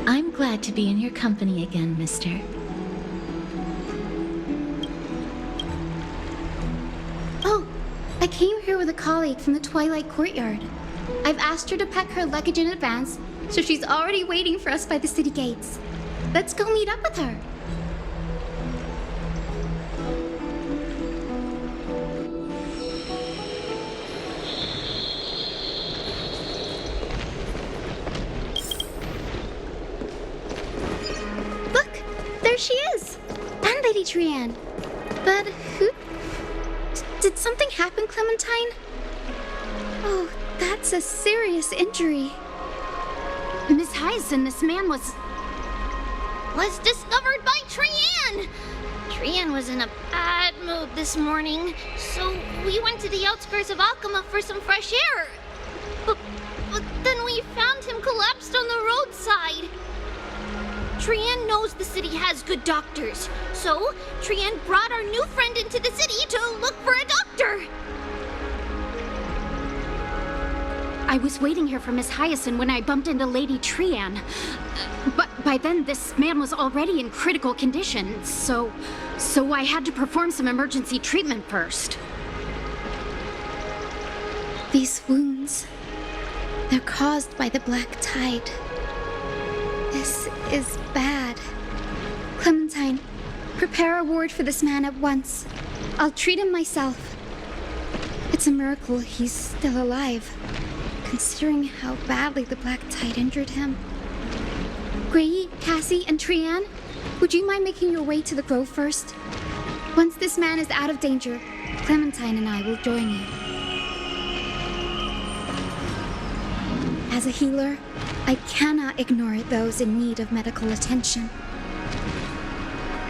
I'm glad to be in your company again, mister. Oh, I came here with a colleague from the Twilight Courtyard. I've asked her to pack her luggage in advance, so she's already waiting for us by the city gates. Let's go meet up with her. Look, there she is! And Lady Trianne. But who... Did something happen, Clementine? Oh, that's a serious injury. Miss Hyacinth, this man was discovered by Trianne! Trianne was in a bad mood this morning, so we went to the outskirts of Akama for some fresh air. But then we found him collapsed on the roadside. Trianne knows the city has good doctors, so Trianne brought our new friend into the city to look for a doctor. I was waiting here for Miss Hyacinth when I bumped into Lady Trianne. But by then, this man was already in critical condition, so I had to perform some emergency treatment first. These wounds, they're caused by the black tide. This is bad. Clementine, prepare a ward for this man at once. I'll treat him myself. It's a miracle he's still alive, considering how badly the black tide injured him. Gray, Cassie, and Trianne, would you mind making your way to the grove first? Once this man is out of danger, Clementine and I will join you. As a healer, I cannot ignore those in need of medical attention.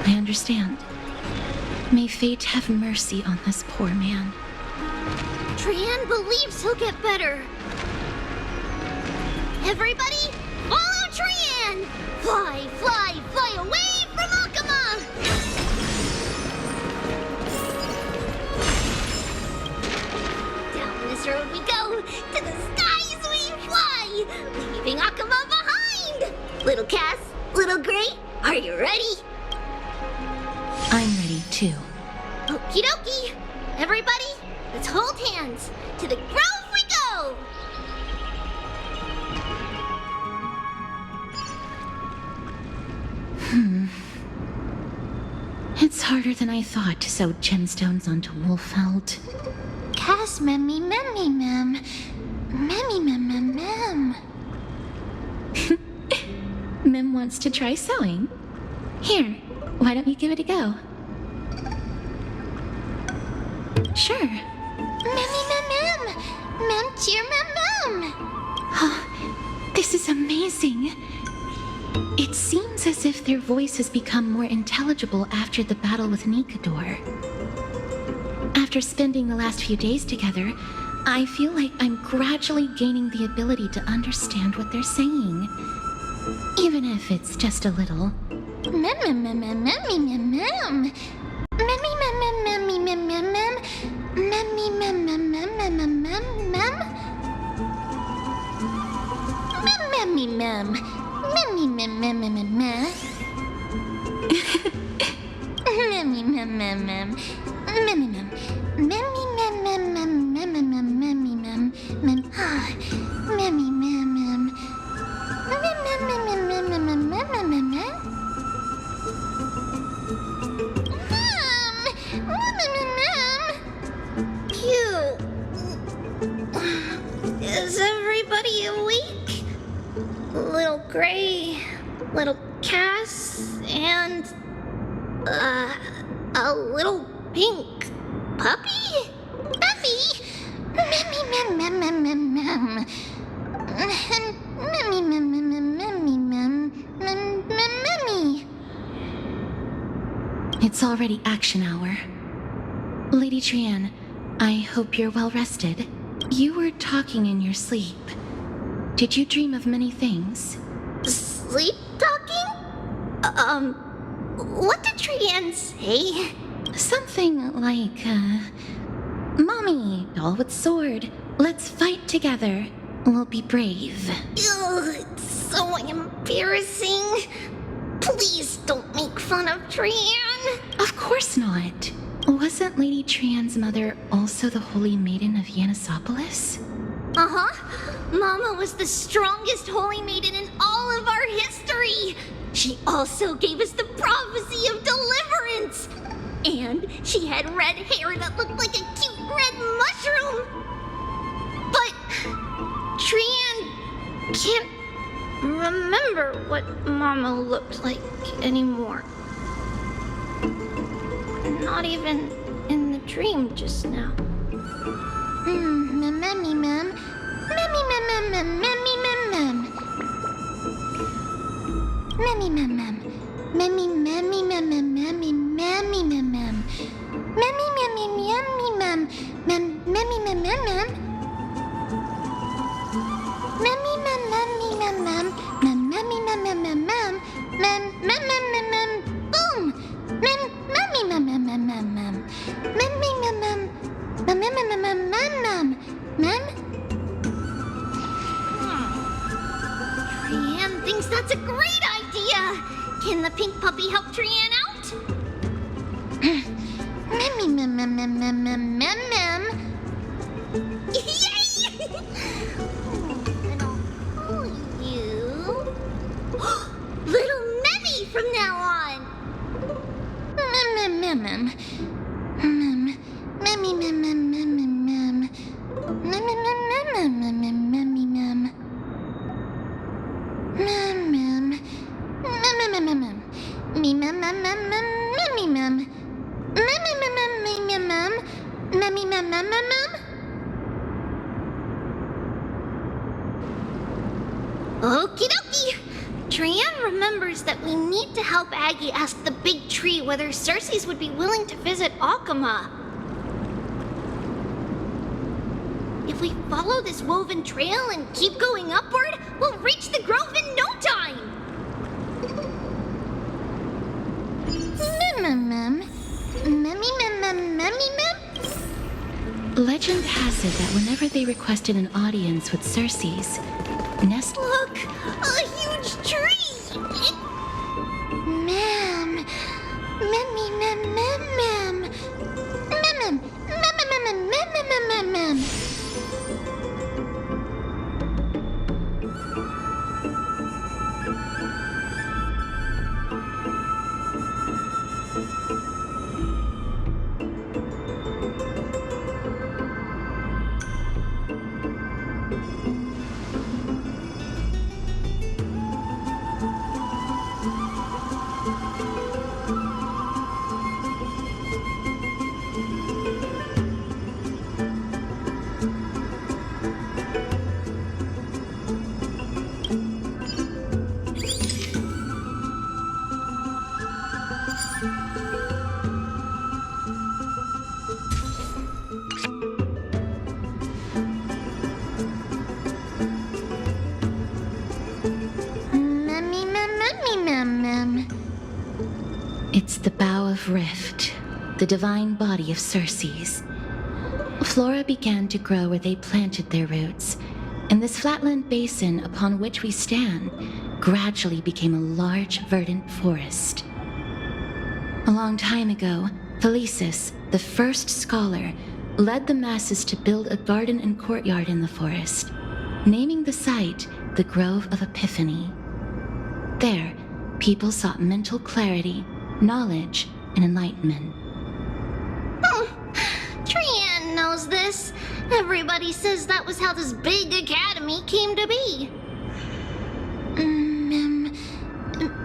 I understand. May fate have mercy on this poor man. Trianne believes he'll get better. Everybody, follow Trianne! Fly, fly, fly away from Akama! Down this road we go, to the skies we fly, leaving Akama behind! Little Cass, little Gray, are you ready? I'm ready too. Okie dokie! Everybody, let's hold hands. To the grove we go! It's harder than I thought to sew gemstones onto wool felt. Cass, memmy, memmy, mem. Memmy, mem, mem, mem. Mem wants to try sewing. Here, why don't you give it a go? Sure. Memmy, mem, mem. Mem, cheer, mem, mem. Oh, this is amazing. It seems as if their voice has become more intelligible after the battle with Nikador. After spending the last few days together, I feel like I'm gradually gaining the ability to understand what they're saying. Even if it's just a little. Mem, mem, mem, mem, memmy, mem, mem. Memmy, mem, mem, memmy, mem, mem, mem. Memmy, mem, mem, mem, mem, mem, mem, mem. Mem, memmy, mem. Memmy, mem, mem, mem, mem, mem. Memmy, mem, mem, mem. Memmy, mem. Memmy, mem, mem, mem, mem, mem, mem, memmy, mem, mem. Ah, memmy, mem, mem. Mem, mem, mem, mem, mem, mem, mem, mem, mem, mem, mem. Cute. Is everybody awake? Little Gray, little Cass, and a little pink puppy? Puppy? Memmy, mem, mem, mem, mem, mem. Memmy, mem, mem, mem, memmy, mem, mem, mem, memmy. It's already action hour. Lady Trianne, I hope you're well rested. You were talking in your sleep. Did you dream of many things? Sleep talking? What did Trianne say? Something like, Mommy, doll with sword, let's fight together. will be brave. Ugh, it's so embarrassing. Please don't make fun of Trian. Of course not. Wasn't Lady Trian's mother also the Holy Maiden of Yanisopolis? Uh-huh. Mama was the strongest holy maiden in all of our history. She also gave us the prophecy of deliverance. And she had red hair that looked like a cute red mushroom. But Trian can't remember what Mama looked like anymore. Not even in the dream just now. Mammy, ma'am. Mammy, ma'am, ma'am, mammy, ma'am, ma'am. Mammy, ma'am, ma'am. Mammy, mammy, ma'am, ma'am, mammy, mammy, ma'am, ma'am. Mammy, mammy, mammy, ma'am. Ma'am, mammy, ma'am, ma'am, ma'am. Mammy, ma'am, mammy, ma'am, ma'am. Ma'am, mammy, ma'am, ma'am, ma'am, ma'am. Ma'am, ma'am, ma'am, ma'am, ma'am. Boom! Ma'am, mammy, ma'am, ma'am, ma'am, ma'am, ma'am. Mammy, ma'am, ma'am. Ma'am, ma'am, ma'am, ma'am, ma'am, ma'am. Ma'am? Trian thinks that's a great idea. Can the pink puppy help Trian out? Mammy, ma'am, ma'am, ma'am, ma'am, ma'am, ma'am, ma'am. Yay! And I'll call you Little Memmy from now on. Ma'am, ma'am, ma'am. Ma'am. Mammy, ma'am, ma'am, ma'am, ma'am, ma'am. Mammy, ma'am, ma'am, ma'am, ma'am, ma'am, mammy, ma'am. Ma'am, ma'am. Ma'am, ma'am, ma'am, ma'am. Me, ma'am, ma'am, ma'am, ma'am, mammy, ma'am. Mammy, ma'am, ma'am, me, ma'am, ma'am. Mammy, ma'am, ma'am, ma'am, ma'am. Okie dokie. Trian remembers that we need to help Aggie ask the big tree whether Circes would be willing to visit Alkema. If we follow this woven trail and keep going upward, we'll reach the grove in no time. Ma'am, ma'am. Mammy, ma'am, ma'am, mammy, ma'am. Legend has it that whenever they requested an audience with Circes, Nest Look, a huge tree. Ma'am. Mammy, ma'am, ma'am, ma'am. Ma'am, ma'am, ma'am, ma'am, ma'am, ma'am, ma'am, ma'am. Mammy, ma'am, mammy, ma'am, ma'am. It's the bough of Rift, the divine body of Circes. Flora began to grow where they planted their roots, and this flatland basin upon which we stand gradually became a large verdant forest. A long time ago, Felicis, the first scholar, led the masses to build a garden and courtyard in the forest, naming the site the Grove of Epiphany. There, people sought mental clarity, knowledge, and enlightenment. Trian knows this. Everybody says that was how this big academy came to be. Mammy,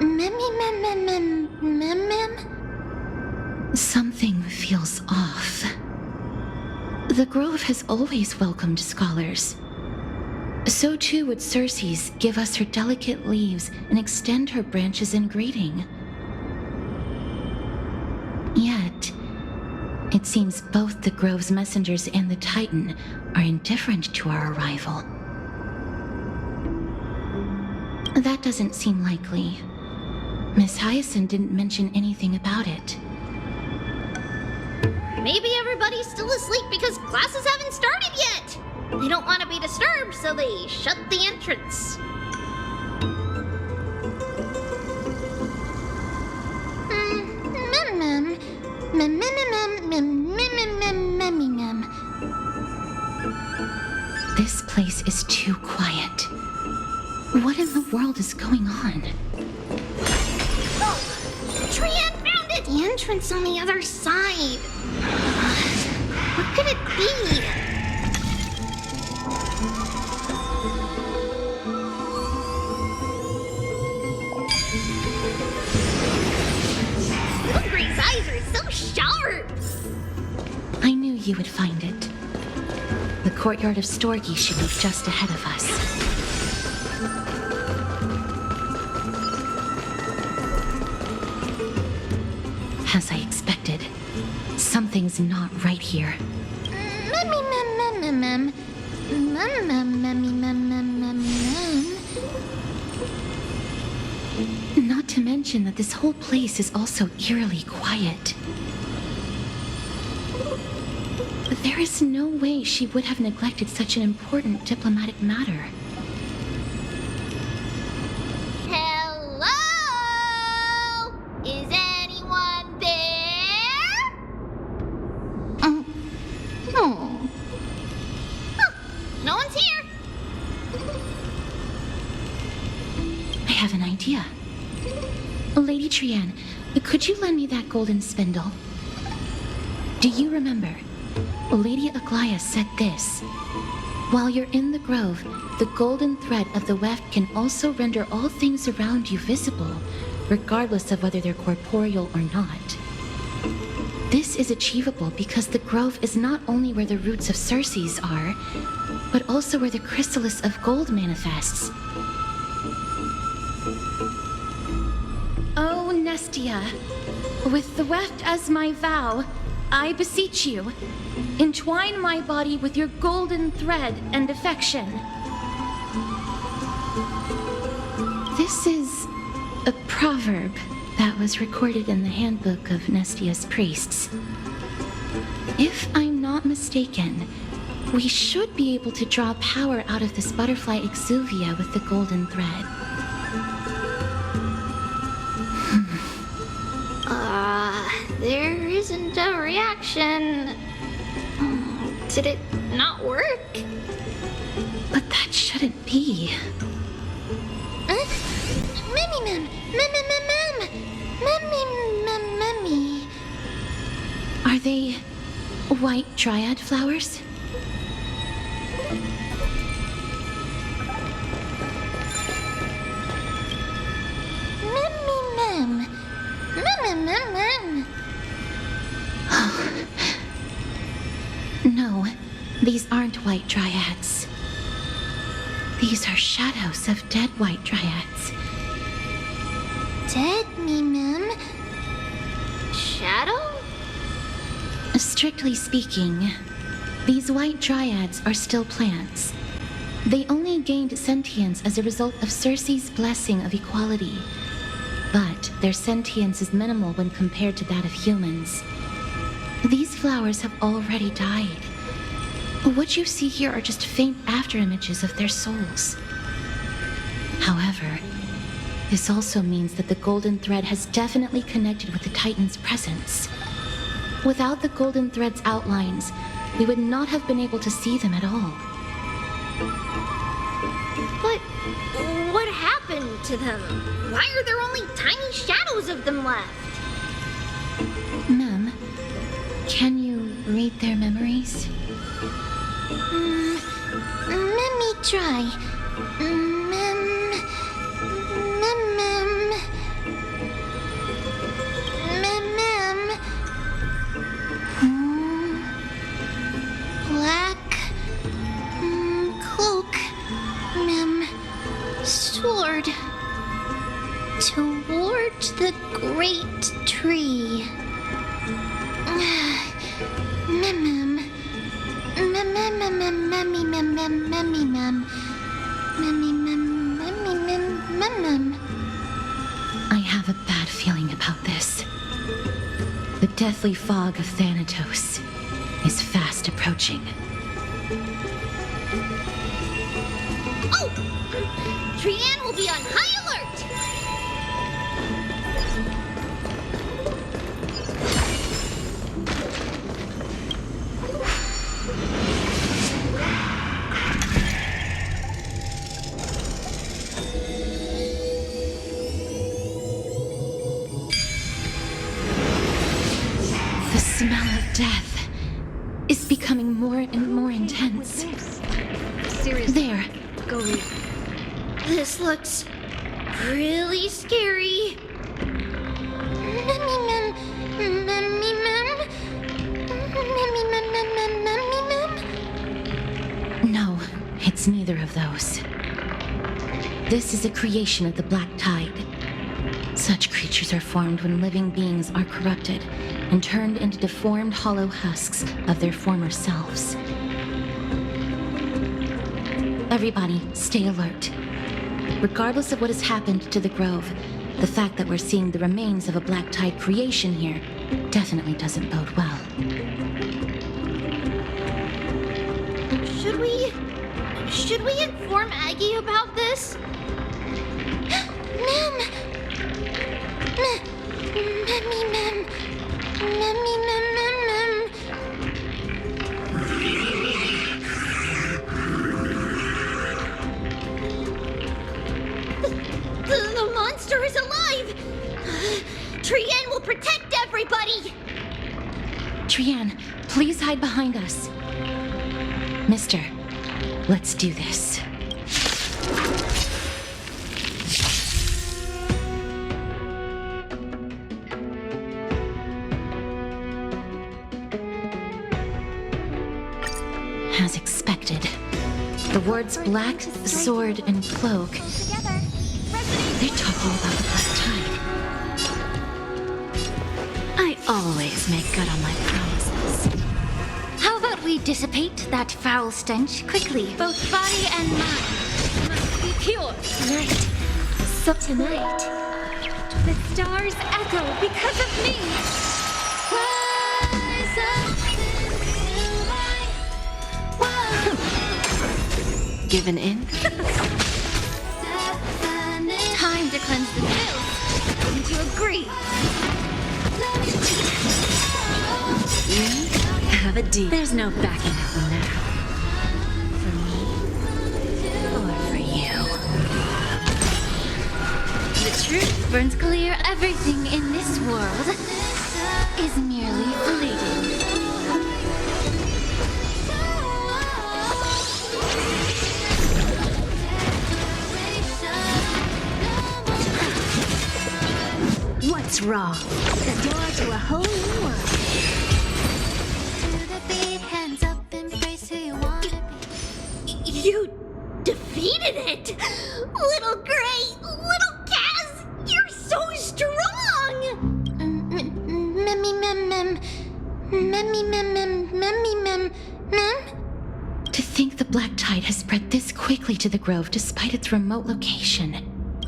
ma'am, ma'am, ma'am, ma'am, ma'am. Something feels off. The Grove has always welcomed scholars. So too would Circes give us her delicate leaves and extend her branches in greeting. Yet, it seems both the Grove's messengers and the Titan are indifferent to our arrival. That doesn't seem likely. Miss Hyacinth didn't mention anything about it. Maybe everybody's still asleep because classes haven't started yet. They don't want to be disturbed, so they shut the entrance. This place is too quiet. What in the world is going on? Trian found it! The entrance on the other side. What could it be? Little Gray's eyes are so sharp! I knew you would find it. The courtyard of Storgy should be just ahead of us. As I expected, something's not right here. Not to mention that this whole place is also eerily quiet. There is no way she would have neglected such an important diplomatic matter. Hello? Is anyone there? No one's here. I have an idea. Lady Trian, could you lend me that golden spindle? Do you remember? Lady Aglaia said this: while you're in the grove, the golden thread of the weft can also render all things around you visible, regardless of whether they're corporeal or not. This is achievable because the grove is not only where the roots of Circes are, but also where the chrysalis of gold manifests. Oh, Nestia, with the weft as my vow, I beseech you, entwine my body with your golden thread and affection. This is a proverb that was recorded in the handbook of Nestia's priests. If I'm not mistaken, we should be able to draw power out of this butterfly exuvia with the golden thread. There isn't a reaction. Did it not work? But that shouldn't be. Mummy. Are they white dryad flowers? No, these aren't white dryads. These are shadows of dead white dryads. Dead me, ma'am. Shadow? Strictly speaking, these white dryads are still plants. They only gained sentience as a result of Circe's blessing of equality. But their sentience is minimal when compared to that of humans. These flowers have already died. What you see here are just faint afterimages of their souls. However, this also means that the golden thread has definitely connected with the Titan's presence. Without the golden thread's outlines, we would not have been able to see them at all. But what happened to them? Why are there only tiny shadows of them left? Ma'am, can you read their memories? Let me try. Black cloak, sword toward the great tree. I have a bad feeling about this. The deathly fog of Thanatos is fast approaching. Oh! Trian will be on high alert! The smell of death is becoming more and more intense. Seriously, There. go read. This looks really scary. No, it's neither of those. This is a creation of the Black Tide. Such creatures are formed when living beings are corrupted and turned into deformed hollow husks of their former selves. Everybody, stay alert. Regardless of what has happened to the Grove, the fact that we're seeing the remains of a Black Tide creation here definitely doesn't bode well. Should we inform Aggie about this? Mem! Mem! The monster is alive! Trian will protect everybody! Trian, please hide behind us. Mister, let's do this. As expected, the words black, sword, and cloak, they're talking about the Black Tide. I always make good on my promises. How about we dissipate that foul stench quickly? Both body and mind must be pure. Tonight. So tonight, the stars echo because of me. Rise up into light. Whoa. Given in? Time to cleanse the filth. Wouldn't you agree? You have a deal. There's no backing out now. For me or for you. The truth burns clear. Everything in this world is merely fleeting. What's wrong? The door to a whole new world. You defeated it! Little Gray! Little Kaz! You're so strong! To think the Black Tide has spread this quickly to the Grove despite its remote location.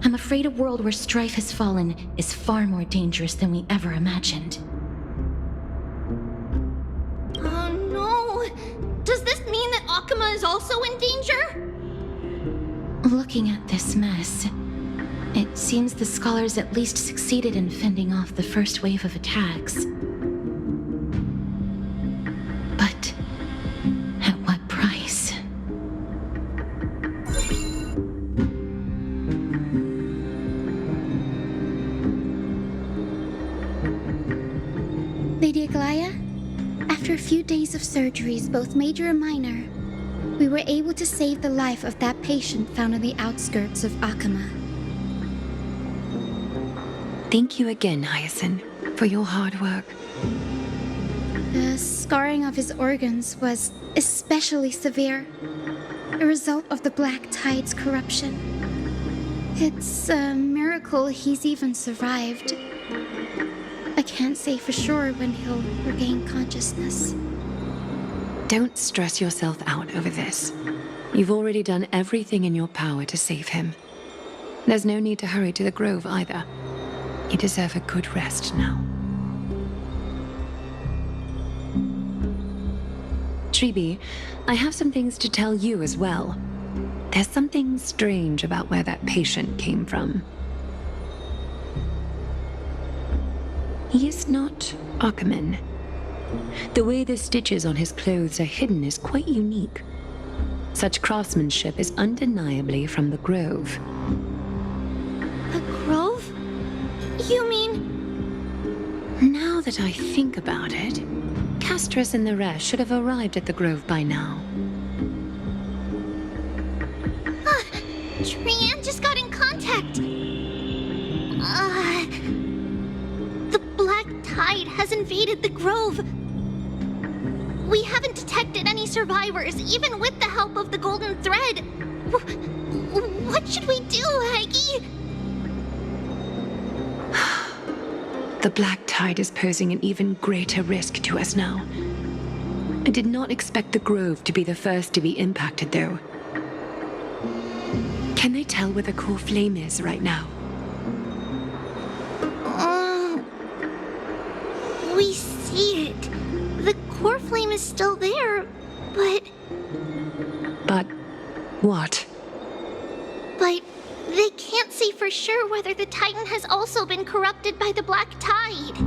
I'm afraid a world where strife has fallen is far more dangerous than we ever imagined. Oh no! Does this mean that Akuma is also in danger? Looking at this mess, it seems the scholars at least succeeded in fending off the first wave of attacks. But at what price? Lady Aglaya, after a few days of surgeries, both major and minor, we were able to save the life of that patient found on the outskirts of Akuma. Thank you again, Hyacinth, for your hard work. The scarring of his organs was especially severe, a result of the Black Tide's corruption. It's a miracle he's even survived. I can't say for sure when he'll regain consciousness. Don't stress yourself out over this. You've already done everything in your power to save him. There's no need to hurry to the Grove either. You deserve a good rest now. Tribi, I have some things to tell you as well. There's something strange about where that patient came from. He is not Ackerman. The way the stitches on his clothes are hidden is quite unique. Such craftsmanship is undeniably from the Grove. The Grove? You mean... Now that I think about it, Castris and the rest should have arrived at the Grove by now. Trian just got in contact. The Black Tide has invaded the Grove. We haven't detected any survivors, even with the help of the Golden Thread. What should we do, Aggie? The Black Tide is posing an even greater risk to us now. I did not expect the Grove to be the first to be impacted, though. Can they tell where the core flame is right now? We see it. The core flame is still there, but... But what? But they can't say for sure whether the Titan has also been corrupted by the Black Tide.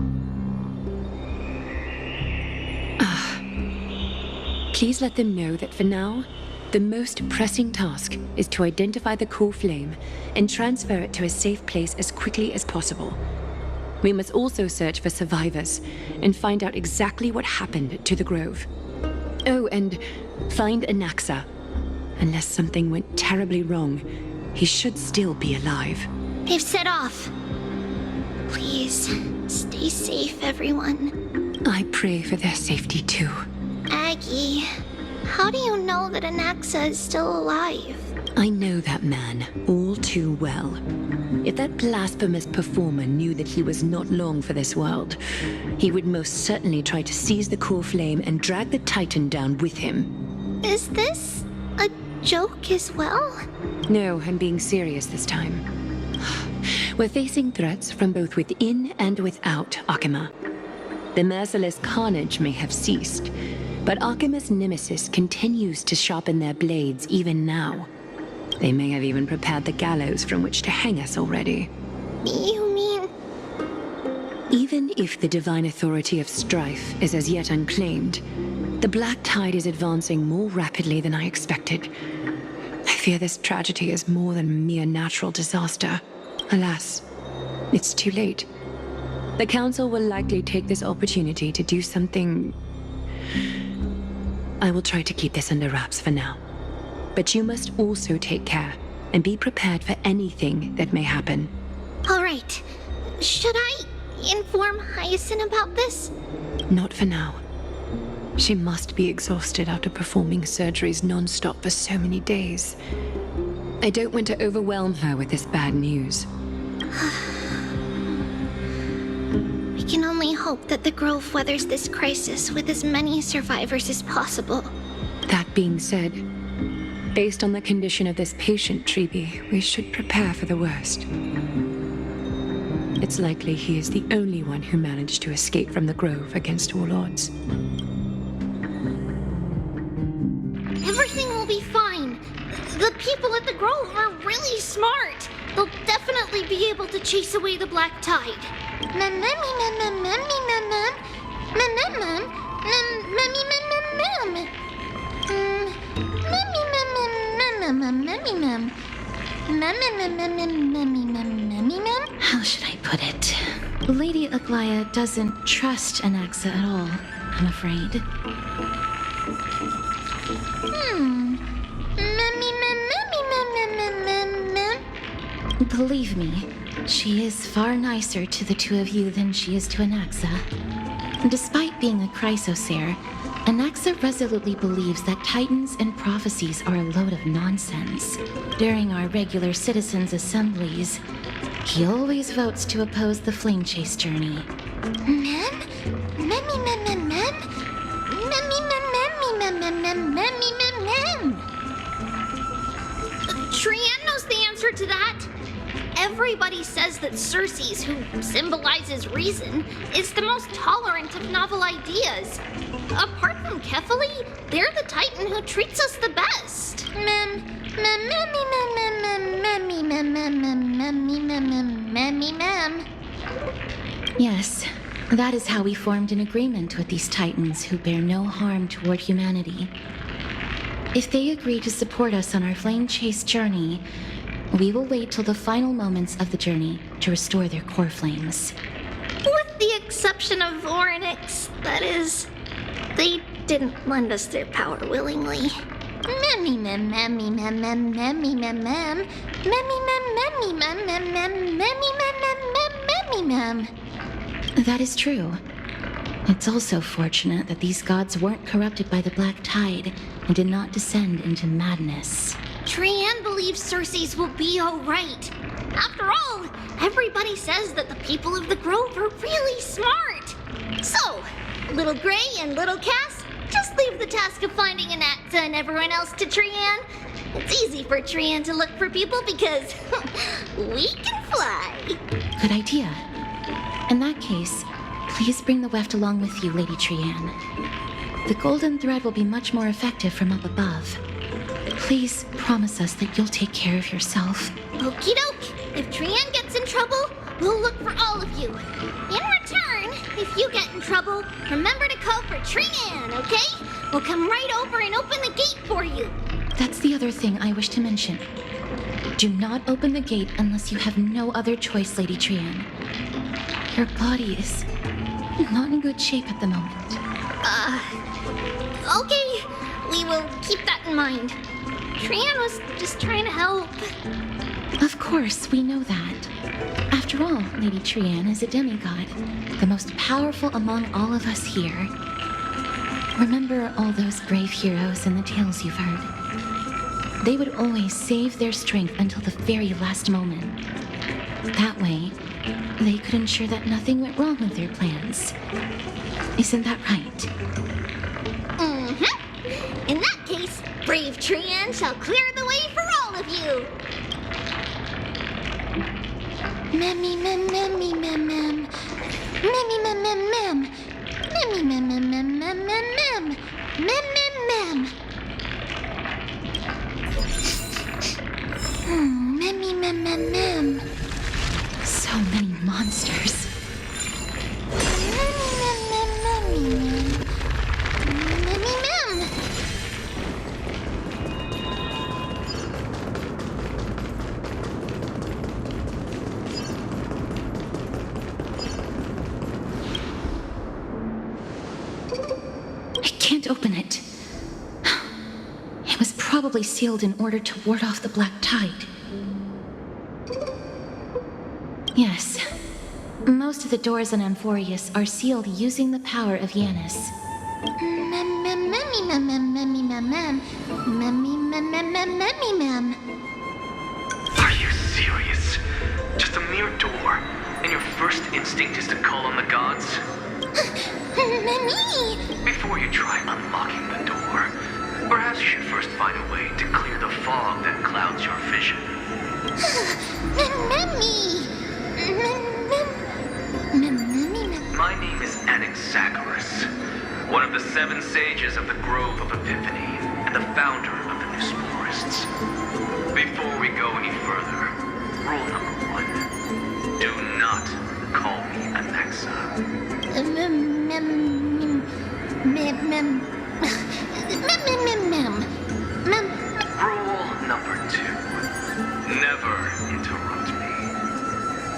Please let them know that for now, the most pressing task is to identify the core flame and transfer it to a safe place as quickly as possible. We must also search for survivors and find out exactly what happened to the Grove. Oh, and find Anaxa. Unless something went terribly wrong, he should still be alive. They've set off. Please, stay safe, everyone. I pray for their safety too. Aggie, how do you know that Anaxa is still alive? I know that man all too well. If that blasphemous performer knew that he was not long for this world, he would most certainly try to seize the core flame and drag the Titan down with him. Is this a joke as well? No, I'm being serious this time. We're facing threats from both within and without Akima. The merciless carnage may have ceased, but Akima's nemesis continues to sharpen their blades even now. They may have even prepared the gallows from which to hang us already. You mean... Even if the divine authority of strife is as yet unclaimed, the Black Tide is advancing more rapidly than I expected. I fear this tragedy is more than a mere natural disaster. Alas, it's too late. The Council will likely take this opportunity to do something... I will try to keep this under wraps for now. But you must also take care and be prepared for anything that may happen. All right. Should I inform Hyacinth about this? Not for now. She must be exhausted after performing surgeries non-stop for so many days. I don't want to overwhelm her with this bad news. We can only hope that the Grove weathers this crisis with as many survivors as possible. That being said, based on the condition of this patient, Tribi, we should prepare for the worst. It's likely he is the only one who managed to escape from the Grove against all odds. Everything will be fine. The people at the Grove are really smart. They'll definitely be able to chase away the Black Tide. How should I put it? Lady Aglaya doesn't trust Anaxa at all, I'm afraid. Believe me, she is far nicer to the two of you than she is to Anaxa. Despite being a chrysosere, Anaxa resolutely believes that titans and prophecies are a load of nonsense. During our regular citizens' assemblies, he always votes to oppose the flame chase journey. Trian knows the answer to that. everybody says that Circes, who symbolizes reason, is the most tolerant of novel ideas. Apart from Kefali, they're the Titan who treats us the best. Yes, that is how we formed an agreement with these Titans who bear no harm toward humanity. If they agree to support us on our flame chase journey, we will wait till the final moments of the journey to restore their core flames. With the exception of Oryx, that is, they didn't lend us their power willingly. That is true. It's also fortunate that these gods weren't corrupted by the Black Tide and did not descend into madness. Trian believes Circes will be alright. After all, everybody says that the people of the Grove are really smart. So, Little Gray and Little Cass, just leave the task of finding Anaxa and everyone else to Trian. It's easy for Trian to look for people because we can fly. Good idea. In that case, please bring the weft along with you, Lady Trian. The golden thread will be much more effective from up above. Please promise us that you'll take care of yourself. Okie doke. If Trian gets in trouble, we'll look for all of you. In return, if you get in trouble, remember to call for Trian, okay? We'll come right over and open the gate for you. That's the other thing I wish to mention. Do not open the gate unless you have no other choice, Lady Trian. Your body is not in good shape at the moment. Okay. We will keep that in mind. Trian was just trying to help. Of course, we know that. After all, Lady Trian is a demigod, the most powerful among all of us here. Remember all those brave heroes in the tales you've heard? They would always save their strength until the very last moment. That way, they could ensure that nothing went wrong with their plans. Isn't that right? Mm-hmm. In that case, brave Trian shall clear the way for all of you. So many monsters. I can't open it. It was probably sealed in order to ward off the Black Tide. Yes. Most of the doors on Amphorius are sealed using the power of Yanis. Are you serious? Just a mere door, and your first instinct is to call on the gods? Before you try unlocking the door, perhaps you should first find a way to clear the fog that clouds your vision. My name is Anaxagoras, one of the 7 sages of the Grove of Epiphany, and the founder of the New Sporists. Before we go any further, rule number 1, do not call me Anaxa. Rule number 2, never interrupt me.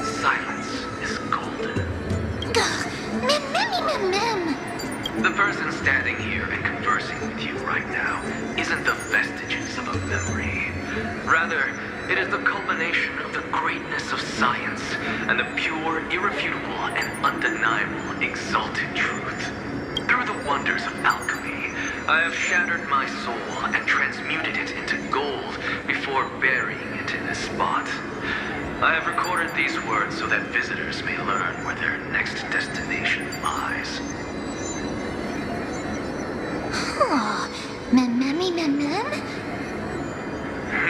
Silence is golden. The person standing here and conversing with you right now isn't the vestiges of a memory. Rather, it is the culmination of the greatness of science and the pure, irrefutable, and undeniable exalted truth. Through the wonders of alchemy, I have shattered my soul and transmuted it into gold before burying it in this spot. I have recorded these words so that visitors may learn where their next destination lies.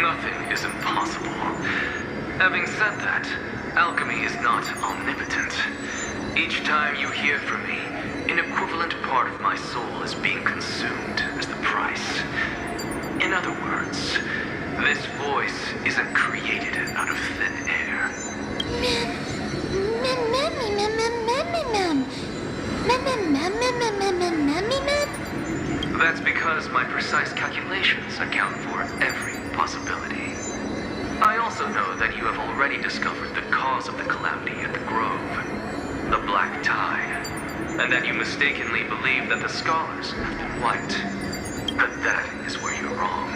Nothing is impossible. Having said that, alchemy is not omnipotent. Each time you hear from me, an equivalent part of my soul is being consumed as the price. In other words, this voice isn't created out of thin air. That's because my precise calculations account for every possibility. I also know that you have already discovered the cause of the calamity at the Grove, the Black Tide, and that you mistakenly believe that the scholars have been wiped. But that is where you're wrong.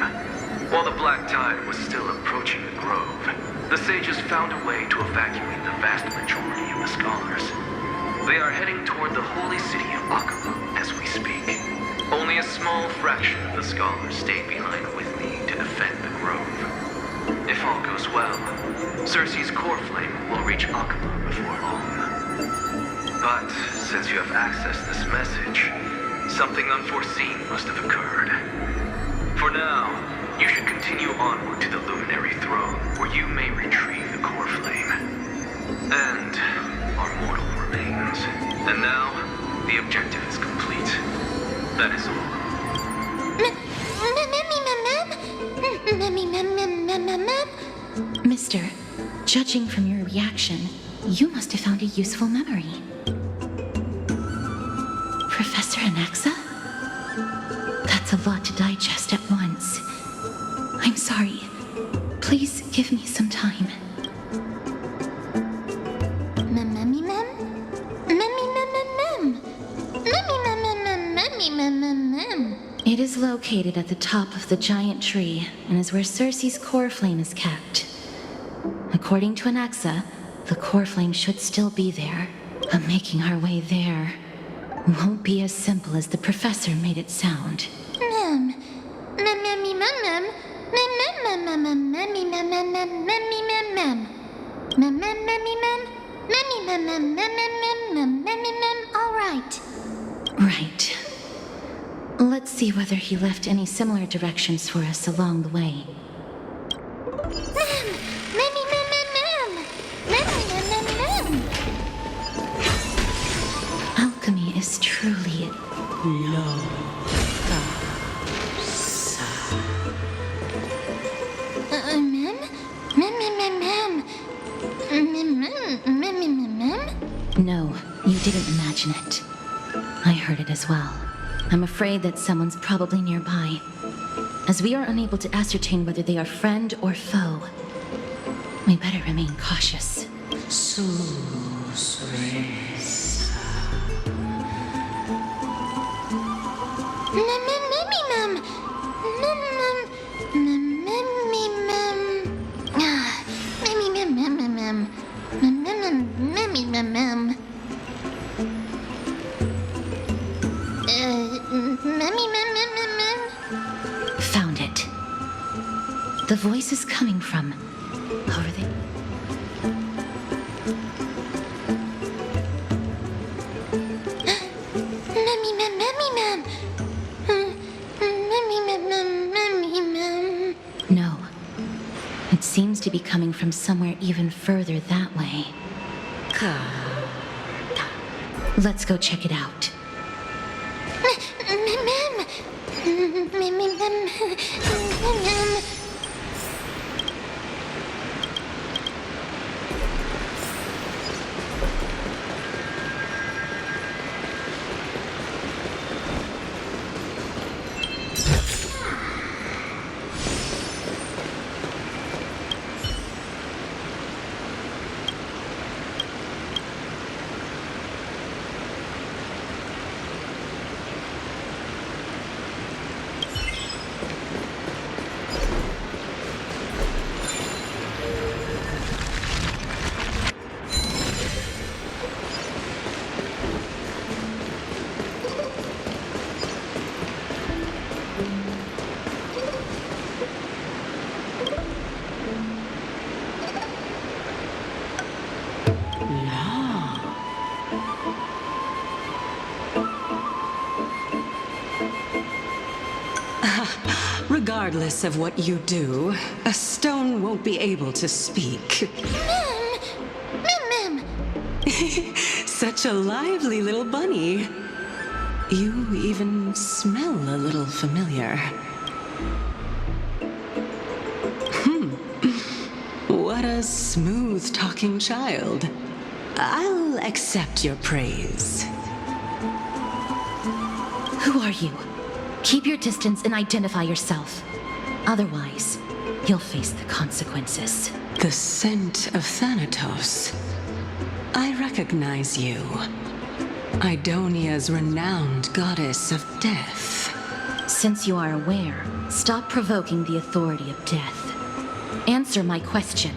While the Black Tide was still approaching the Grove, the sages found a way to evacuate the vast majority of the scholars. They are heading toward the holy city of Akuma as we speak. Only a small fraction of the scholars stayed behind with me to defend the Grove. If all goes well, Cersei's core flame will reach Akuma before long. But since you have accessed this message, something unforeseen must have occurred. For now, you should continue onward to the Luminary Throne, where you may retrieve the core flame. And our mortal remains. And now, the objective is complete. That is all. Mister, judging from your reaction, you must have found a useful memory. Professor Anaxa? That's a lot to digest at once. I'm sorry. Please give me some time. It is located at the top of the giant tree and is where Cersei's core flame is kept. According to Anaxa, the core flame should still be there, but making our way there won't be as simple as the professor made it sound. All right. Right. Let's see whether he left any similar directions for us along the way. Alchemy is truly... No, you didn't imagine it. I heard it as well. I'm afraid that someone's probably nearby. As we are unable to ascertain whether they are friend or foe, we better remain cautious. Found it. The voice is coming from over there. No. It seems to be coming from somewhere even further that way. Let's go check it out. Regardless of what you do, a stone won't be able to speak. Mem! Such a lively little bunny. You even smell a little familiar. What a smooth-talking child. I'll accept your praise. Who are you? Keep your distance and identify yourself. Otherwise, you'll face the consequences. The scent of Thanatos. I recognize you. Idonia's renowned goddess of death. Since you are aware, stop provoking the authority of death. Answer my question.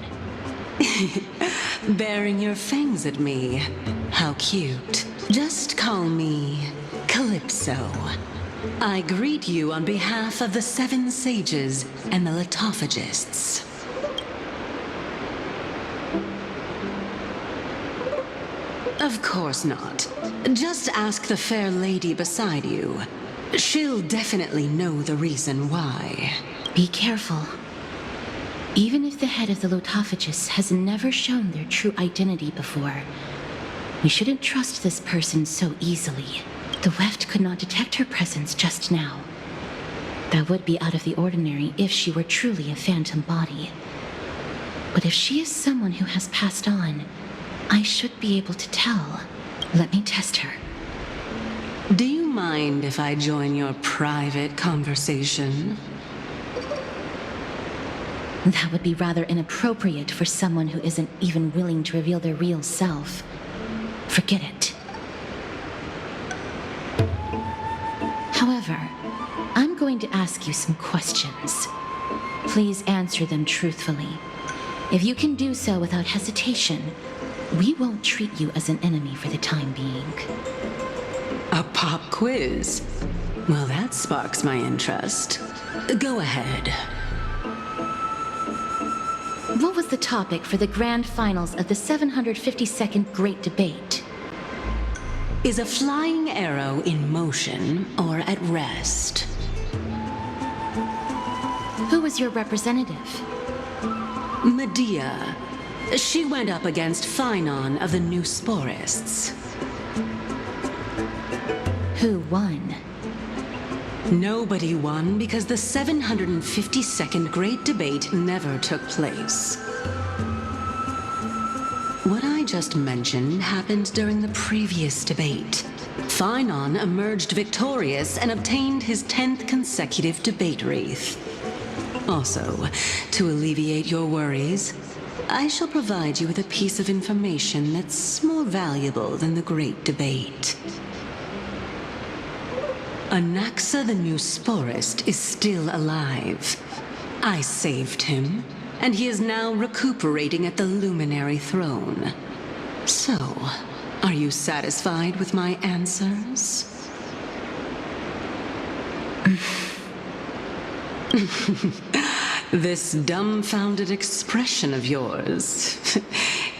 Baring your fangs at me. How cute. Just call me CALYPSO. I greet you on behalf of the 7 sages and the litophagists. Of course not. Just ask the fair lady beside you. She'll definitely know the reason why. Be careful. Even if the head of the Lotophagus has never shown their true identity before, we shouldn't trust this person so easily. The weft could not detect her presence just now. That would be out of the ordinary if she were truly a phantom body. But if she is someone who has passed on, I should be able to tell. Let me test her. Do you mind if I join your private conversation? That would be rather inappropriate for someone who isn't even willing to reveal their real self. Forget it. However, I'm going to ask you some questions. Please answer them truthfully. If you can do so without hesitation, we won't treat you as an enemy for the time being. A pop quiz? Well, that sparks my interest. Go ahead. What was the topic for the grand finals of the 752nd Great Debate? Is a flying arrow in motion or at rest? Who was your representative? Medea. She went up against Phynon of the New Sporists. Who won? Nobody won because the 752nd Great Debate never took place. What I just mentioned happened during the previous debate. Phynon emerged victorious and obtained his 10th consecutive debate wreath. Also, to alleviate your worries, I shall provide you with a piece of information that's more valuable than the Great Debate. Anaxa the New Sporist is still alive. I saved him, and he is now recuperating at the Luminary Throne. So, are you satisfied with my answers? This dumbfounded expression of yours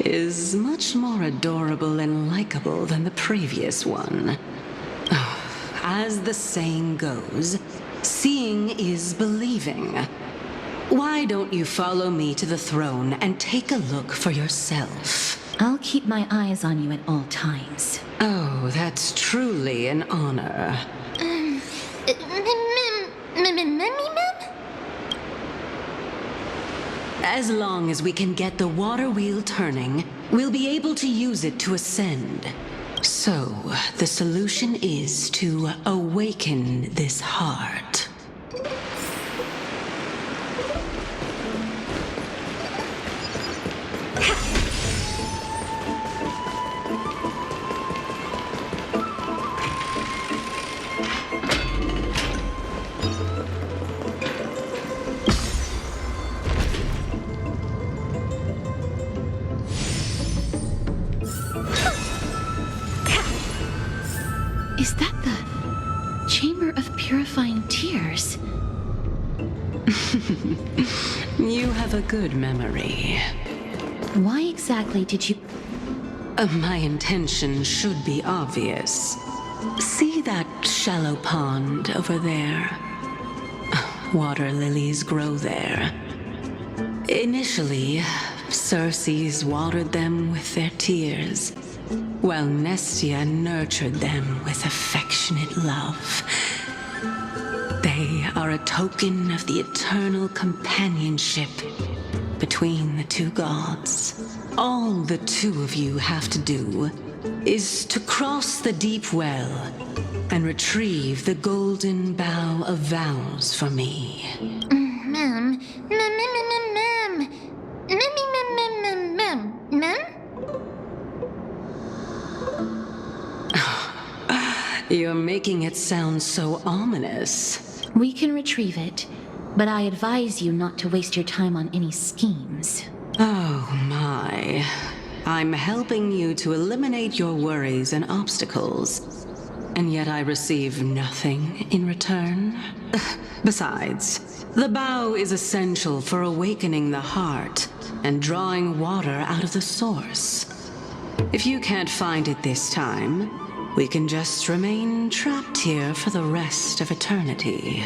is much more adorable and likable than the previous one. As the saying goes, seeing is believing. Why don't you follow me to the throne and take a look for yourself? I'll keep my eyes on you at all times. Oh, that's truly an honor. Mem? As long as we can get the water wheel turning, we'll be able to use it to ascend. So, the solution is to awaken this heart. Is that the Chamber of Purifying Tears? You have a good memory. Why exactly did you... My intention should be obvious. See that shallow pond over there? water lilies grow there. Initially, Circes watered them with their tears, while Nestia nurtured them with affectionate love. They are a token of the eternal companionship between the two gods. All the two of you have to do is to cross the deep well and retrieve the golden bough of vows for me. Mem. You're making it sound so ominous. We can retrieve it, but I advise you not to waste your time on any schemes. Oh my. I'm helping you to eliminate your worries and obstacles, and yet I receive nothing in return. Besides, the bow is essential for awakening the heart and drawing water out of the source. If you can't find it this time, we can just remain trapped here for the rest of eternity.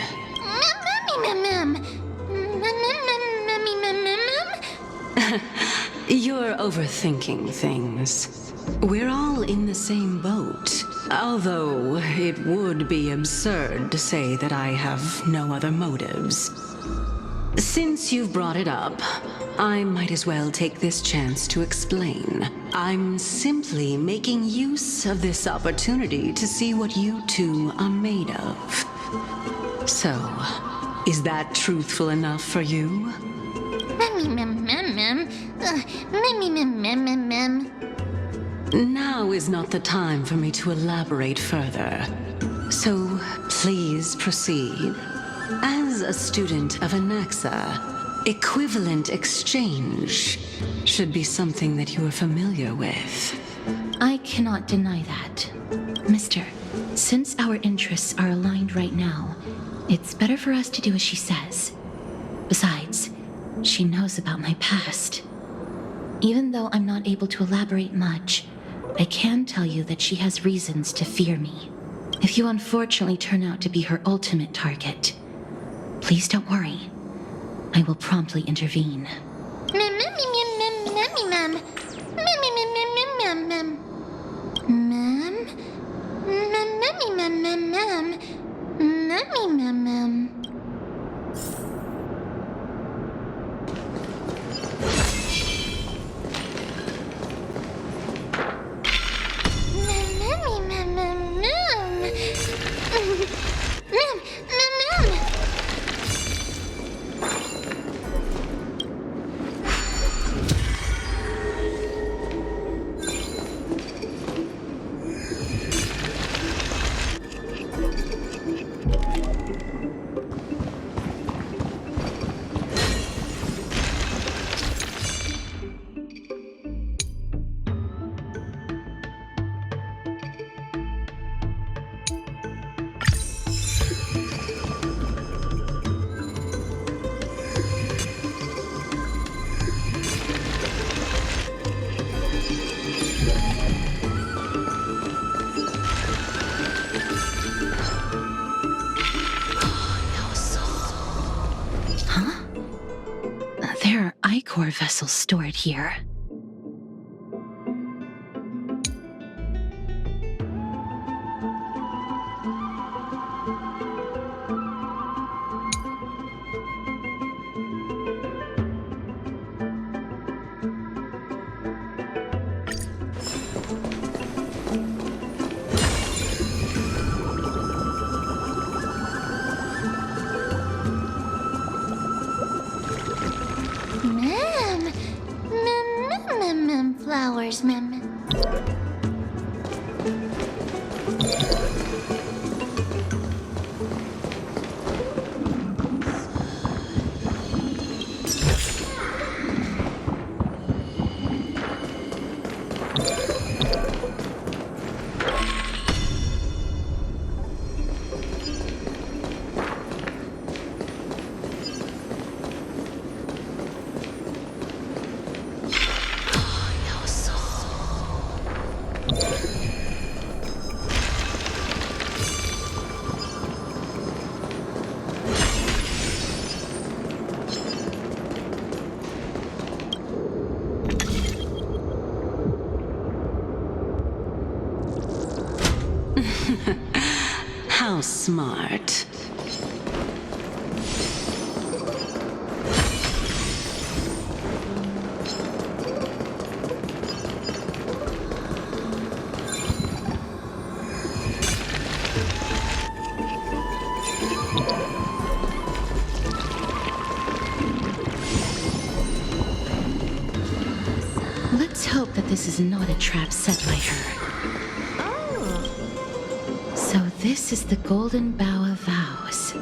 You're overthinking things. We're all in the same boat. Although it would be absurd to say that I have no other motives. Since you've brought it up, I might as well take this chance to explain. I'm simply making use of this opportunity to see what you two are made of. So, is that truthful enough for you? Now is not the time for me to elaborate further. So, please proceed. As a student of Anaxa, equivalent exchange should be something that you are familiar with. I cannot deny that. Mister, since our interests are aligned right now, it's better for us to do as she says. Besides, she knows about my past. Even though I'm not able to elaborate much, I can tell you that she has reasons to fear me. If you unfortunately turn out to be her ultimate target, please don't worry. I will promptly intervene. There are ichor vessels stored here. Flowers, mem. How smart. Let's hope that this is not a trap set by her. So this is the Golden Bough of Vows.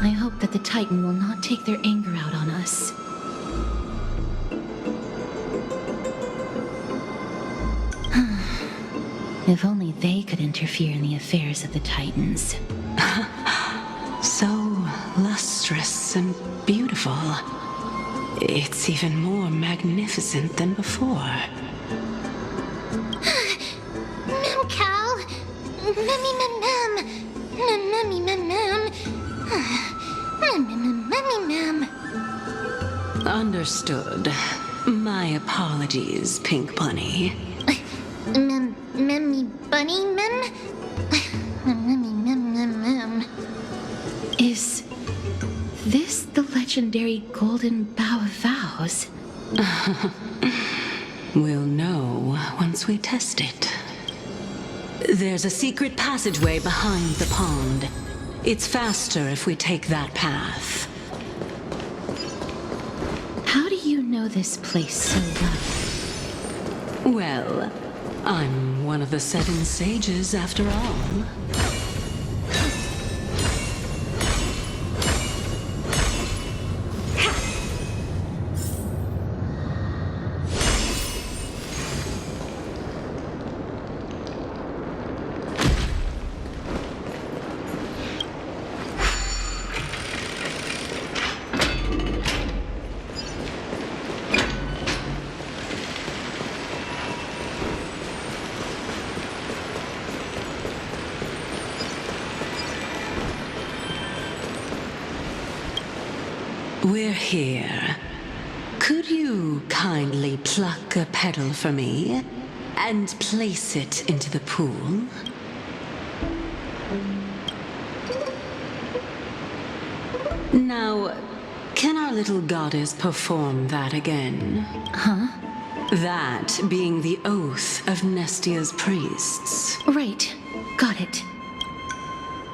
I hope that the Titan will not take their anger out on us. If only they could interfere in the affairs of the Titans. So lustrous and beautiful. It's even more magnificent than before. Mem Cal. Memmy mem mem. Memmy mem mem. Memmy mem. Understood. My apologies, Pink Bunny. Memmy bunny mem. Memmy mem mem mem. Is this the legendary Golden Bough of Vows? We'll know once we test it. There's a secret passageway behind the pond. It's faster if we take that path. How do you know this place so well? Well, I'm one of the 7 sages after all. We're here. Could you kindly pluck a petal for me and place it into the pool? Now, can our little goddess perform that again? Huh? That being the oath of Nestia's priests. Right. Got it.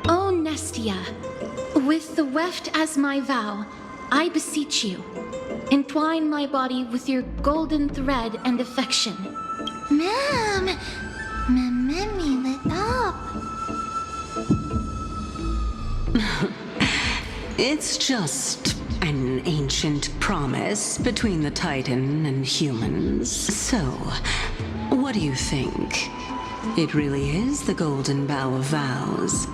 O Nestia, with the weft as my vow, I beseech you, entwine my body with your golden thread and affection. Mem. Memmy lit up. It's just an ancient promise between the Titan and humans. So, what do you think? It really is the Golden Bough of Vows.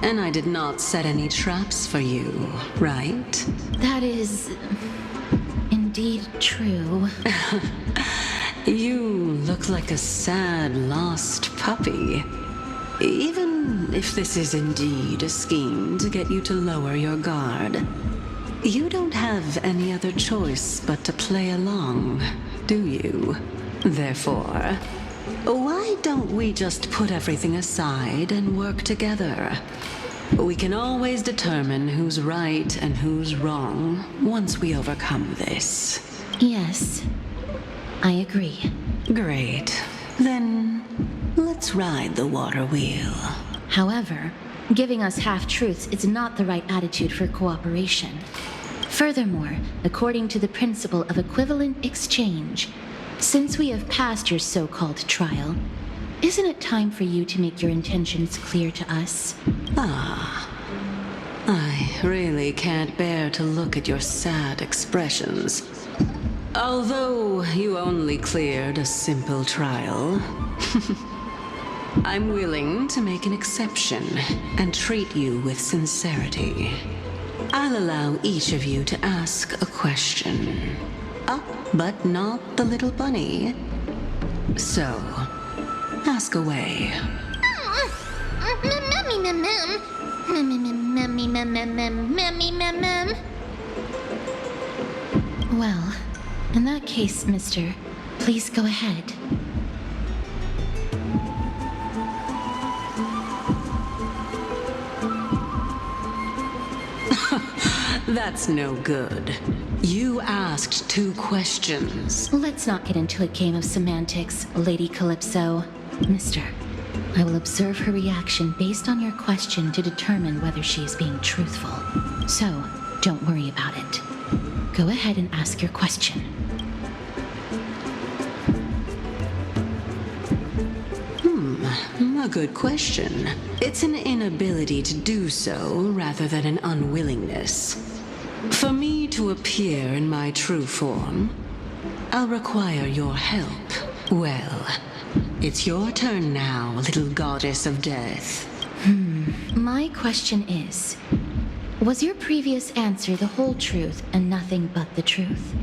And I did not set any traps for you, right? That is indeed true. You look like a sad, lost puppy. Even if this is indeed a scheme to get you to lower your guard, you don't have any other choice but to play along, do you? Therefore, why don't we just put everything aside and work together? We can always determine who's right and who's wrong once we overcome this. Yes, I agree. Great. Then let's ride the water wheel. However, giving us half-truths is not the right attitude for cooperation. Furthermore, according to the principle of equivalent exchange, since we have passed your so-called trial, isn't it time for you to make your intentions clear to us? I really can't bear to look at your sad expressions. Although you only cleared a simple trial, I'm willing to make an exception and treat you with sincerity. I'll allow each of you to ask a question. But not the little bunny. So, ask away. Memmy mem mem. Memmy mem mem mem. Memmy mem mem. Well, in that case, mister, please go ahead. That's no good. You asked 2 questions. Let's not get into a game of semantics, Lady Calypso. Mister, I will observe her reaction based on your question to determine whether she is being truthful. So, don't worry about it. Go ahead and ask your question. A good question. It's an inability to do so rather than an unwillingness. For me to appear in my true form, I'll require your help. Well, it's your turn now, little goddess of death. My question is, was your previous answer the whole truth and nothing but the truth?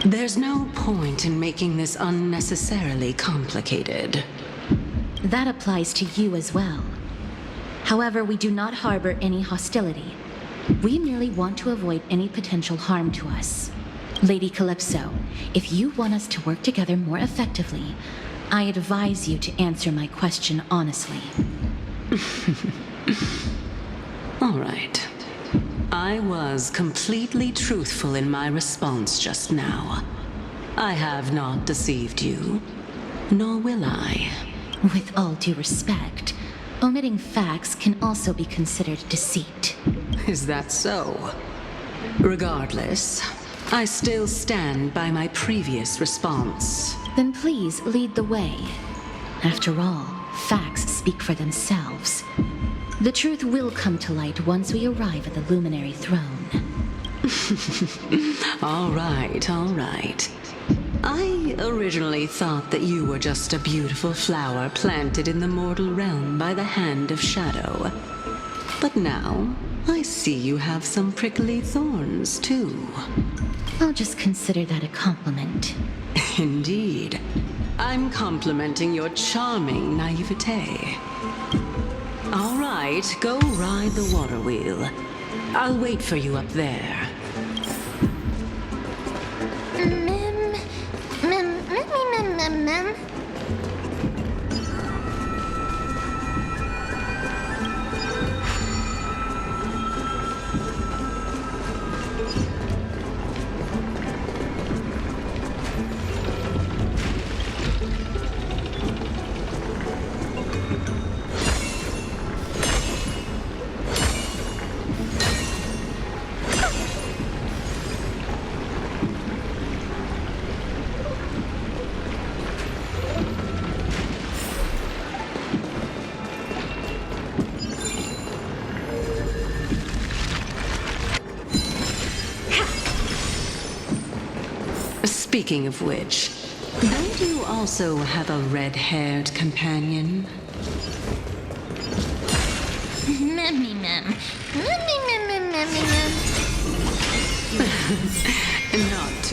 There's no point in making this unnecessarily complicated. That applies to you as well. However, we do not harbor any hostility. We merely want to avoid any potential harm to us. Lady Calypso, if you want us to work together more effectively, I advise you to answer my question honestly. All right. I was completely truthful in my response just now. I have not deceived you, nor will I. With all due respect, omitting facts can also be considered deceit. Is that so? Regardless, I still stand by my previous response. Then please lead the way. After all, facts speak for themselves. The truth will come to light once we arrive at the Luminary Throne. All right, all right. I originally thought that you were just a beautiful flower planted in the mortal realm by the hand of shadow. But now, I see you have some prickly thorns, too. I'll just consider that a compliment. Indeed. I'm complimenting your charming naivete. All right, go ride the water wheel. I'll wait for you up there. Speaking of which, don't you also have a red-haired companion? Not.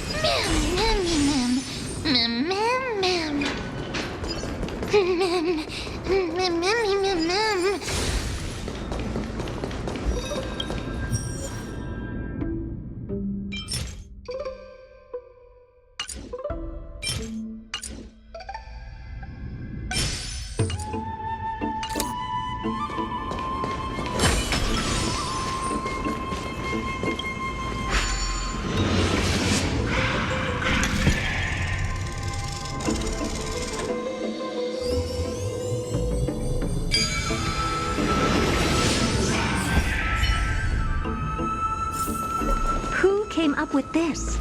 Who came up with this?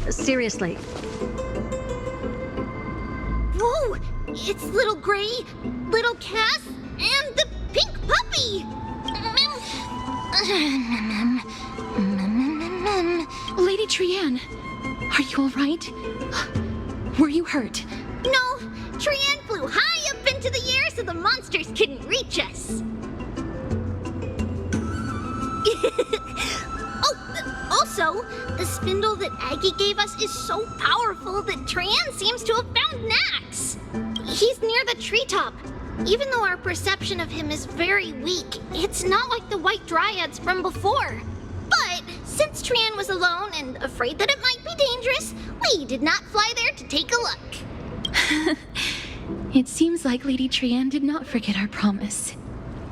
Seriously. Whoa! It's Little Gray, Little Cass, and the pink puppy! Lady Trianne, are you all right? Were you hurt? No, Trianne flew high up into the air so the monsters couldn't reach us. Also, the spindle that Aggie gave us is so powerful that Trianne seems to have found Nax. He's near the treetop. Even though our perception of him is very weak, it's not like the White Dryads from before. But since Trianne was alone and afraid that it might be dangerous, we did not fly there to take a look. It seems like Lady Trianne did not forget our promise.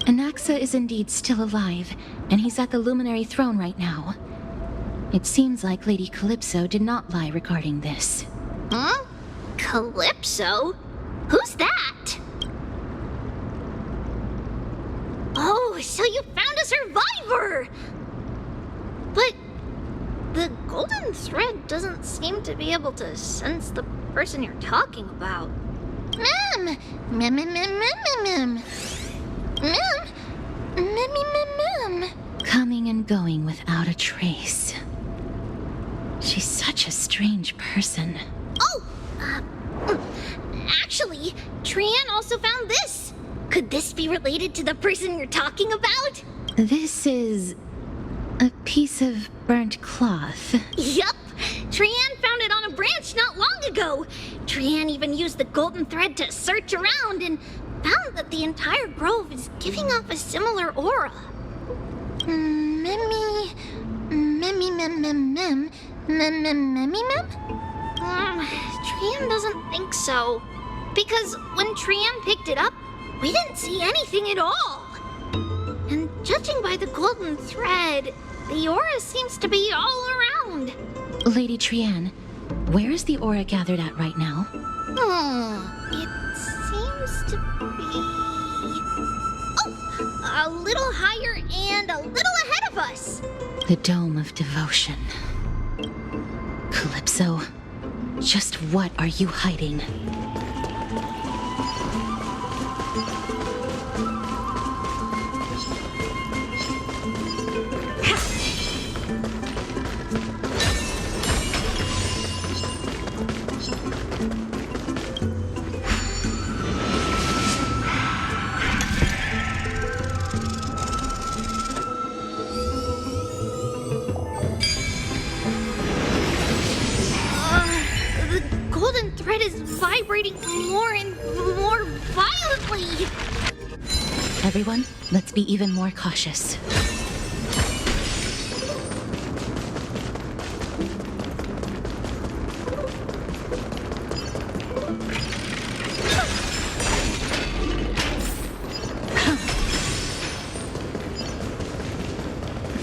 Anaxa is indeed still alive, and he's at the Luminary Throne right now. It seems like Lady CALYPSO did not lie regarding this. Huh? CALYPSO? Who's that? Oh, so you found a survivor! But the golden thread doesn't seem to be able to sense the person you're talking about. Mem! Mem, mem, mem, mem, mem. Mem! Mem, mem, mem. Coming and going without a trace. She's such a strange person. Oh! Actually, Trian also found this. Could this be related to the person you're talking about? This is a piece of burnt cloth. Yup! Trian found it on a branch not long ago. Trian even used the golden thread to search around and found that the entire grove is giving off a similar aura. Memmy... Memmy mem mem mem... Mem mem memmy mem? Trian doesn't think so. Because when Trian picked it up, we didn't see anything at all. And judging by the golden thread, the aura seems to be all around. Lady Trian, where is the aura gathered at right now? It seems to be... Oh! A little higher and a little ahead of us. The Dome of Devotion. CALYPSO, just what are you hiding? The golden thread is vibrating more and more violently. Everyone, let's be even more cautious.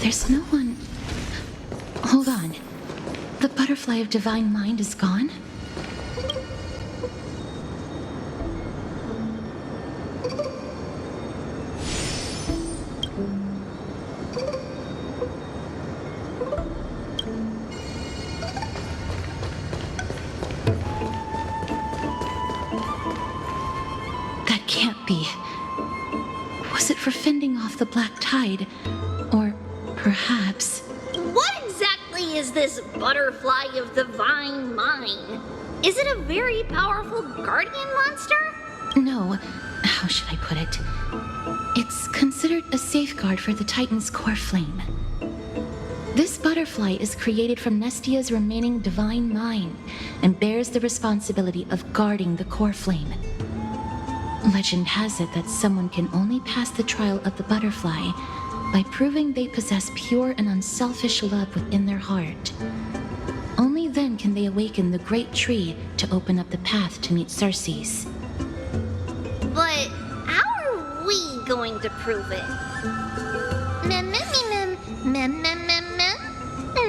There's no one... Hold on. The butterfly of divine mind is gone? That can't be. Was it for fending off the black tide? Or perhaps... What exactly is this butterfly of divine mind? Is it a very powerful guardian monster? No, how should I put it? It's considered a safeguard for the Titan's core flame. This butterfly is created from Nestia's remaining divine mind and bears the responsibility of guarding the core flame. Legend has it that someone can only pass the trial of the butterfly by proving they possess pure and unselfish love within their heart. Only then can they awaken the great tree to open up the path to meet Circes. But how are we going to prove it? Mem, mem, mem, mem, mem, mem, mem,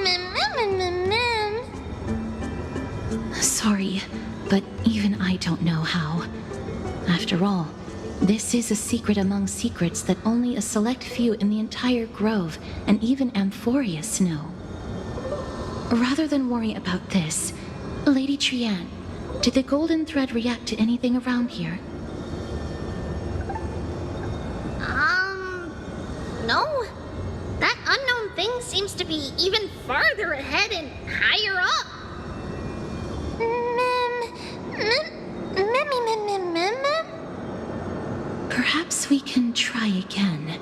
mem, mem, mem, mem. Sorry, but even I don't know how. After all, this is a secret among secrets that only a select few in the entire grove and even Amphorius know. Rather than worry about this, Lady Trian, did the golden thread react to anything around here? No. That unknown thing seems to be even farther ahead and higher up. Perhaps we can try again.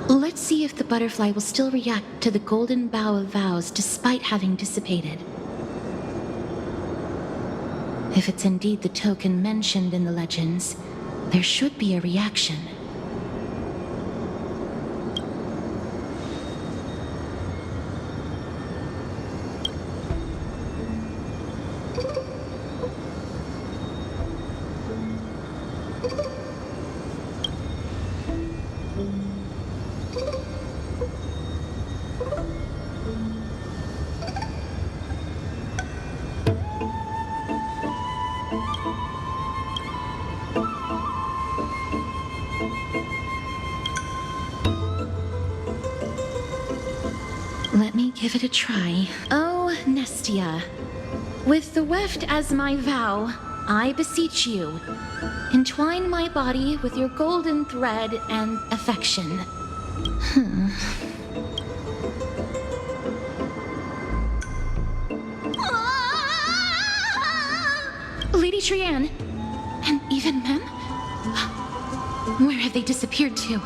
Let's see if the butterfly will still react to the golden bough of vows despite having dissipated. If it's indeed the token mentioned in the legends, there should be a reaction. Let me give it a try. Oh, Nestia, with the weft as my vow, I beseech you, entwine my body with your golden thread and affection. Lady Trianne, and even Mem? Where have they disappeared to?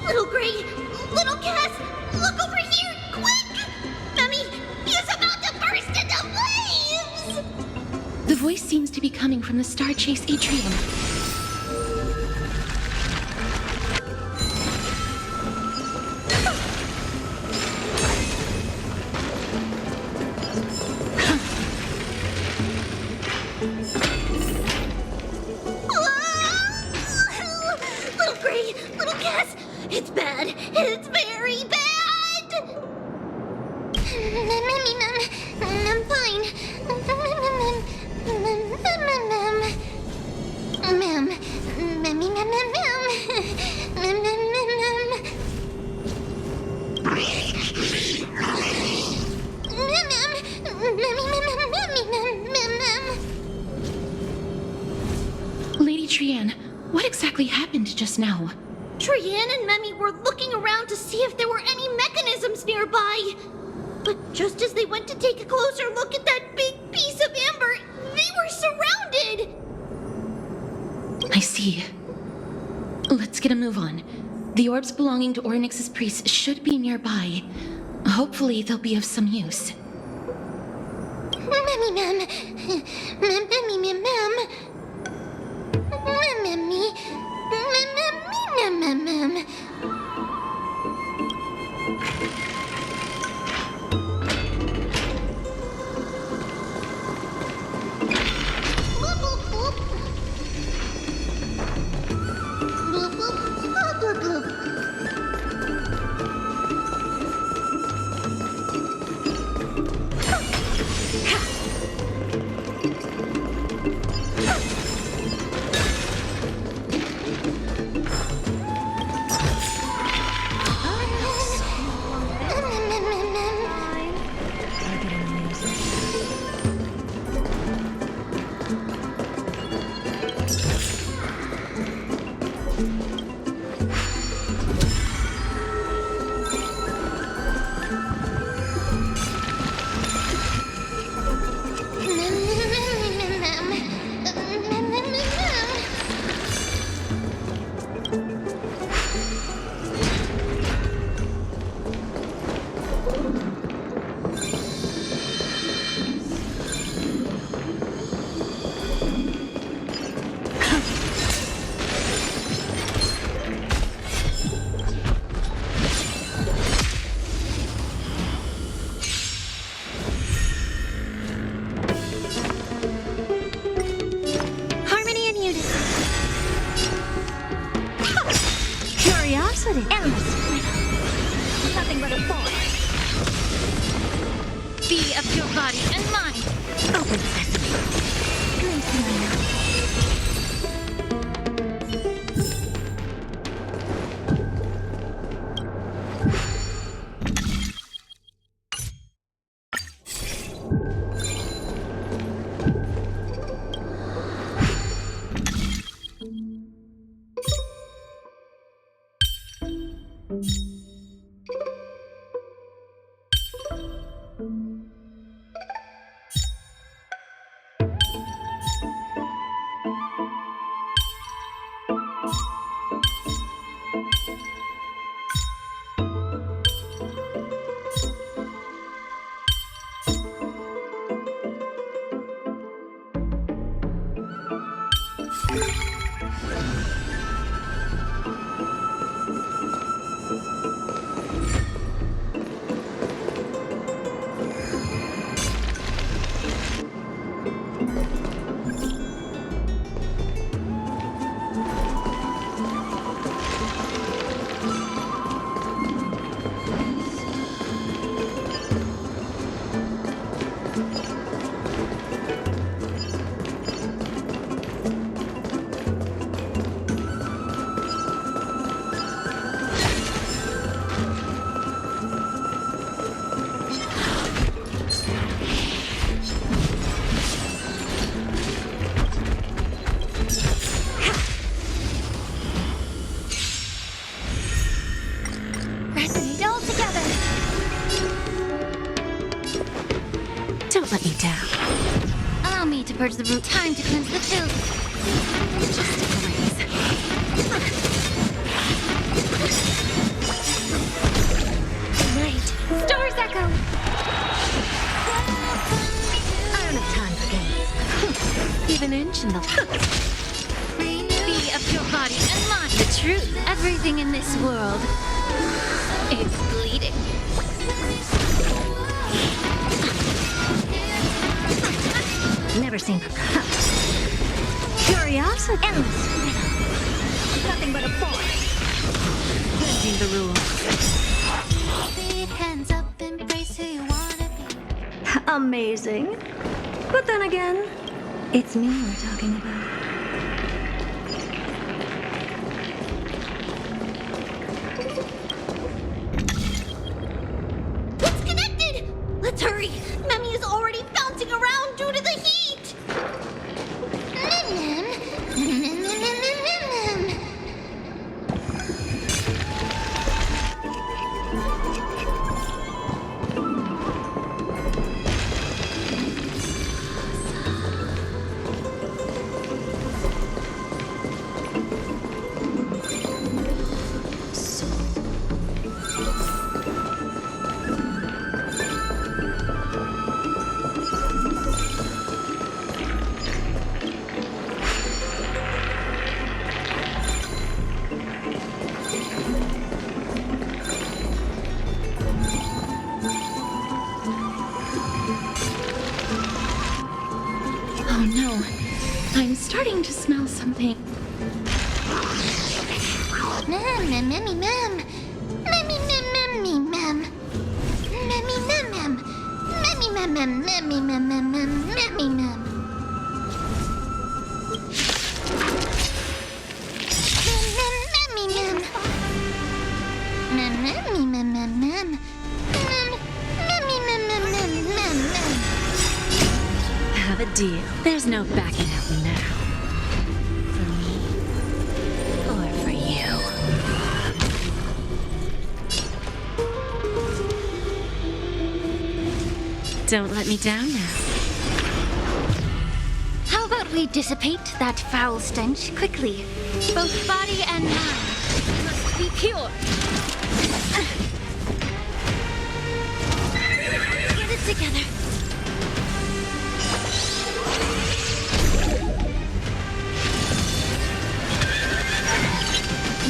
Little Gray, little Cass, look over here, quick! Mummy is about to burst into flames! The voice seems to be coming from the Star Chase atrium. Little Gray, little Cass, it's bad. It's very bad. I'm fine. Lady Trianne, what exactly happened just now? Trianne and Memmy were looking around to see if there were any mechanisms nearby. But just as they went to take a closer look at that big piece of amber, they were surrounded! I see. Let's get a move on. The orbs belonging to Ornyx's priests should be nearby. Hopefully they'll be of some use. Memmy Mem. Memmy Mem. Memmy. Mem. Nothing but a force. Be of your body and mind. Open sesame. Glimpse my you down. Allow me to purge the root. Time to cleanse the filth. Just a breeze. Right. Stars echo. I don't have time for games. Give an inch and they'll... Be of your body and mind. The truth. Everything in this world is bleeding. Never seen curiosity. Endless riddle. Nothing but a boy. Bending the rules. Hands up, embrace who you wanna be. Amazing. But then again, it's me we're talking about. It's connected! Let's hurry! Memmy is already bouncing around due to the heat! Oh no, I'm starting to smell something. Mem, mem, memmy, mem. Memmy, mem, memmy, mem. Memmy, mem, mem. Memmy, mem, mem, memmy, mem, mem, mem, memmy, mem. Mem, mem, memmy, mem. Mem, memmy, mem, mem, mem. Mem, memmy, mem, mem, mem, mem, mem. Have a deal. There's no backing out now. For me. Or for you. Don't let me down now. How about we dissipate that foul stench quickly? Both body and mind must be pure. Get it together.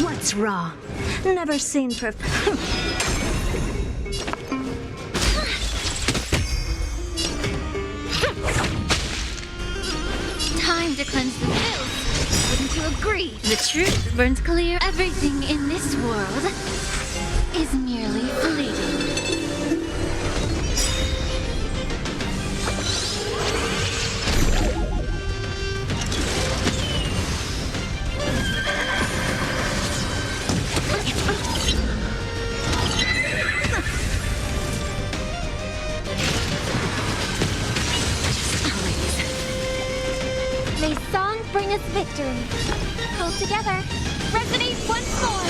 What's wrong? Never seen Time to cleanse the filth. Wouldn't you agree? The truth burns clear. Everything in this world is merely fleeting. May song bring us victory. Pull together. Resonate once more.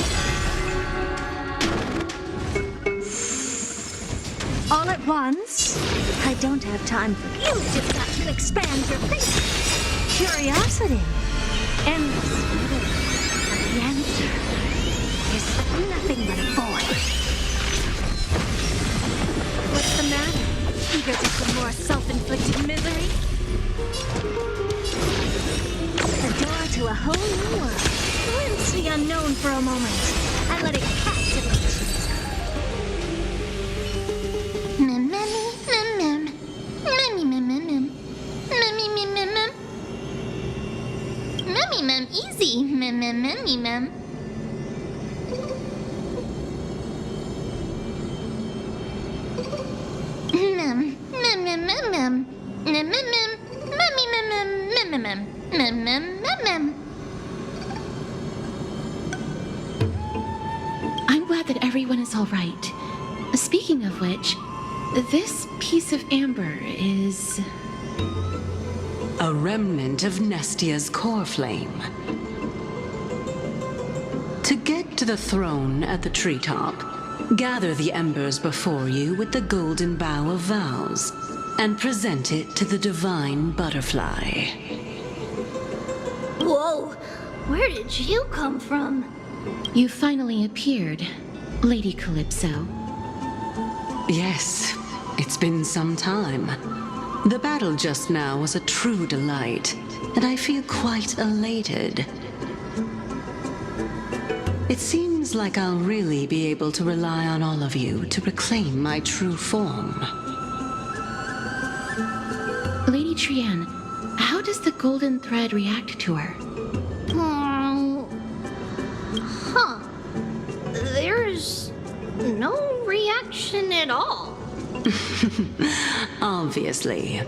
all at once? I don't have time for you. Just got to expand your thinking. Curiosity. Endless riddle. The answer is nothing but a void. What's the matter? Eager for some more self-inflicted misery? The door to a whole new world. Glimpse the unknown for a moment and let it captivate you. Easy. I'm glad that everyone is all right. Speaking of which, this piece of amber is... A remnant of Nestia's core flame. To get to the throne at the treetop, gather the embers before you with the golden bough of vows. and present it to the divine butterfly. Whoa, where did you come from? You finally appeared, Lady Calypso. Yes, it's been some time. The battle just now was a true delight, and I feel quite elated. It seems like I'll really be able to rely on all of you to reclaim my true form. Lady Trian, how does the golden thread react to her? Huh. There's no reaction at all. Obviously.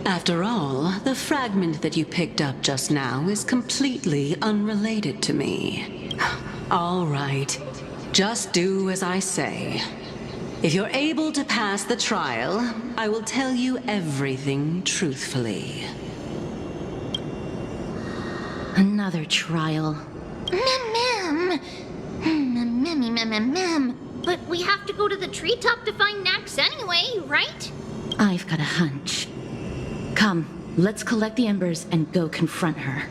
After all, the fragment that you picked up just now is completely unrelated to me. All right. Just do as I say. If you're able to pass the trial, I will tell you everything truthfully. Another trial. Ma'am. But we have to go to the treetop to find Nax anyway, right? I've got a hunch. Come, let's collect the embers and go confront her.